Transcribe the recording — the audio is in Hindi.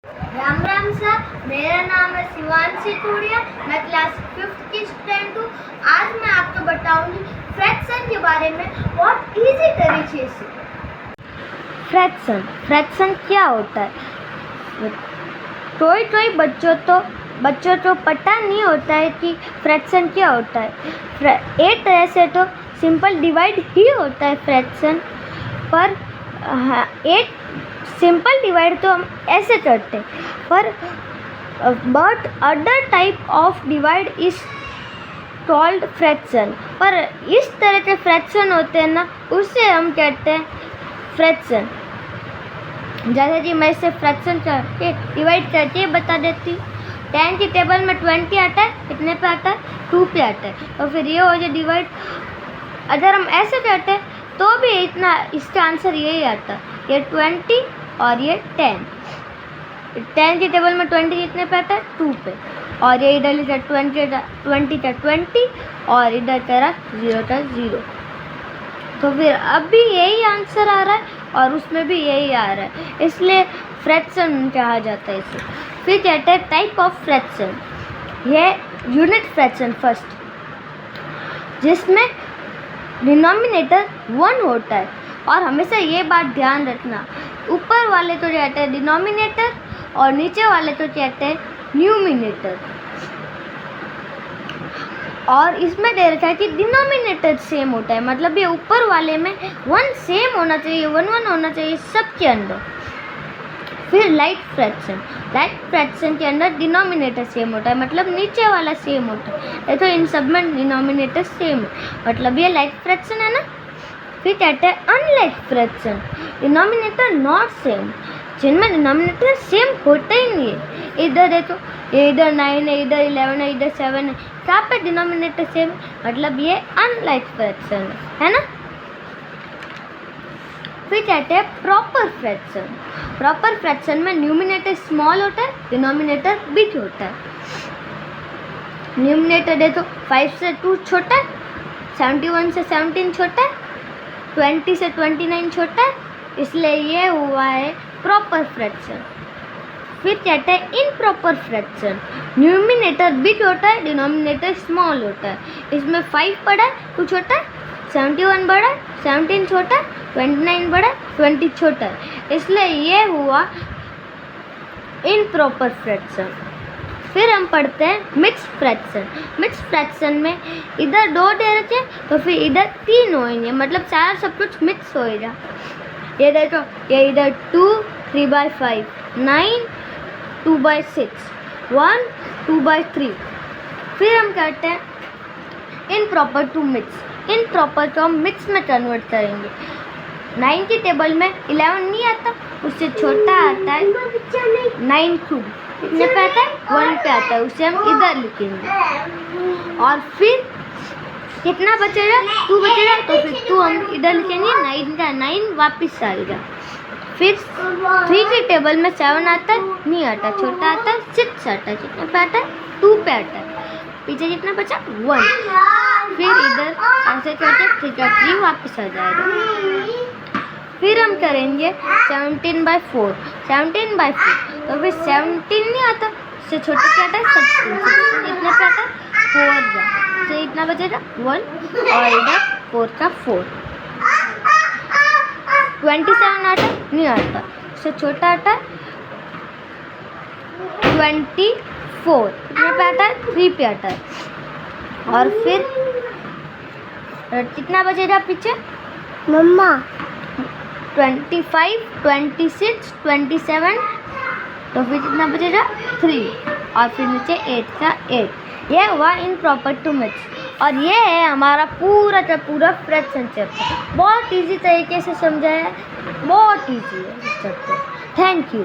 राम राम सर, मेरा नाम है शिवांशी टूडिया। मैं क्लास 5th की स्टूडेंट हूँ। आज मैं आपको बताऊंगी फ्रैक्शन के बारे में बहुत इजी तरीके से। फ्रैक्शन क्या होता है? कोई बच्चों तो पता नहीं होता है कि फ्रैक्शन क्या होता है। एक तरह से तो सिंपल डिवाइड ही होता है फ्रैक्शन, पर एक सिंपल डिवाइड तो हम ऐसे करते हैं, पर but other type of divide is called fraction. पर इस तरह के फ्रैक्शन होते हैं ना, उसे हम कहते हैं फ्रैक्शन। जैसे कि मैं इसे फ्रैक्शन करके डिवाइड करके बता देती हूँ। 10 की टेबल में 20 आता है, कितने पे आता है? 2 पे आता है। तो फिर ये हो जाए डिवाइड। अगर हम ऐसे करते हैं तो भी इतना, इसका आंसर यही आता है, ये 20 और ये 10। 10 की टेबल में 20 कितने पे आता है? 2 पे। और ये इधर लिखा 20 का 20 और इधर तेरा 0 का 0। तो फिर अब भी यही आंसर आ रहा है और उसमें भी यही आ रहा है, इसलिए फ्रैक्शन कहा जाता है इसे। फिर कहते हैं टाइप ऑफ फ्रैक्शन। ये यूनिट फ्रैक्शन फर्स्ट, जिसमें डिनोमिनेटर 1 होता है। और हमेशा ये बात ध्यान रखना, ऊपर वाले तो कहते हैं डिनोमिनेटर और नीचे वाले तो कहते हैं न्यूमिनेटर। और इसमें दे रखा है कि डिनोमिनेटर सेम होता है, मतलब ये ऊपर वाले में 1 सेम होना चाहिए, 1 होना चाहिए सबके अंदर। फिर लाइट फ्रैक्शन के अंदर डिनोमिनेटर सेम होता है, मतलब नीचे वाला सेम होता है। तो इन सब में डिनोमिनेटर सेम है, मतलब ये लाइट फ्रैक्शन है ना। फिर कहते हैं unlike fraction, denominator not same, जिनमें डिनोमिनेटर सेम होता ही नहीं है। इधर देखो, ये इधर 9 है, इधर 11 है, इधर 7 है, कहाँ पे डिनोमिनेटर सेम, मतलब ये अनलाइक फ्रैक्शन है ना। फिर कहते हैं प्रॉपर फ्रैक्शन में न्यूमिनेटर स्मॉल होता है, डिनोमिनेटर बिग होता है। न्यूमिनेटर देखो 5 से 2 छोटा है, 71 से 17 छोटा है, 20 से 29 छोटा है, इसलिए ये हुआ है प्रॉपर फ्रैक्शन। फिर कहते हैं इम्प्रॉपर फ्रैक्शन। न्यूमिनेटर बिग होता है, डिनोमिनेटर स्मॉल होता है। इसमें 5 बड़ा है, 2 छोटा है, 71 बड़ा है, 17 छोटा है, 29 बड़ा है, 20 छोटा है, इसलिए ये हुआ इम्प्रॉपर फ्रैक्शन। फिर हम पढ़ते हैं मिक्स फ्रैक्शन में इधर 2 दे रखे तो फिर इधर 3 होंगे, मतलब सारा सब कुछ मिक्स होएगा। ये देखो, ये इधर 2 3/5, 9 2/6, 1 2/3। फिर हम कहते हैं इम्प्रॉपर टू को हम मिक्स में कन्वर्ट करेंगे। 9 की टेबल में 11 नहीं आता, उससे छोटा आता है 9 2, कितने पे आता है? 1 पे आता है, उसे हम इधर लिखेंगे। और फिर कितना बचेगा? 2 बचेगा, तो फिर 2 हम इधर लिखेंगे, 9 का 9 वापस आएगा। फिर 3 की टेबल में 7 आता है, नहीं आता, छोटा आता है, 6 आता है, कितने पे आता है? 2 पे आता है, पीछे कितना बचा? 1। फिर इधर ऐसे करके 3 का 3 वापस आ जाएगा। फिर हम करेंगे 17/4, तो फिर 17 नहीं आता, इससे छोटा क्या आता है? 16 कितने पे आता है? 4 जा, तो इतना बचेगा 1 और इधर 4 का 4। 27 आता है, नहीं आता, इससे छोटा आता है 24, कितने पे आता है? 3 पे आता है। और फिर कितना बचेगा पीछे मम्मा? 25 26 27, तो फिर कितना बचेगा? 3, और फिर नीचे 8 का 8। ये हुआ इम्प्रॉपर टू मिक्स। और ये है हमारा पूरा का पूरा फ्रैक्शन चैप्टर। बहुत इजी तरीके से समझाया है, बहुत इजी है चैप्टर। Thank you.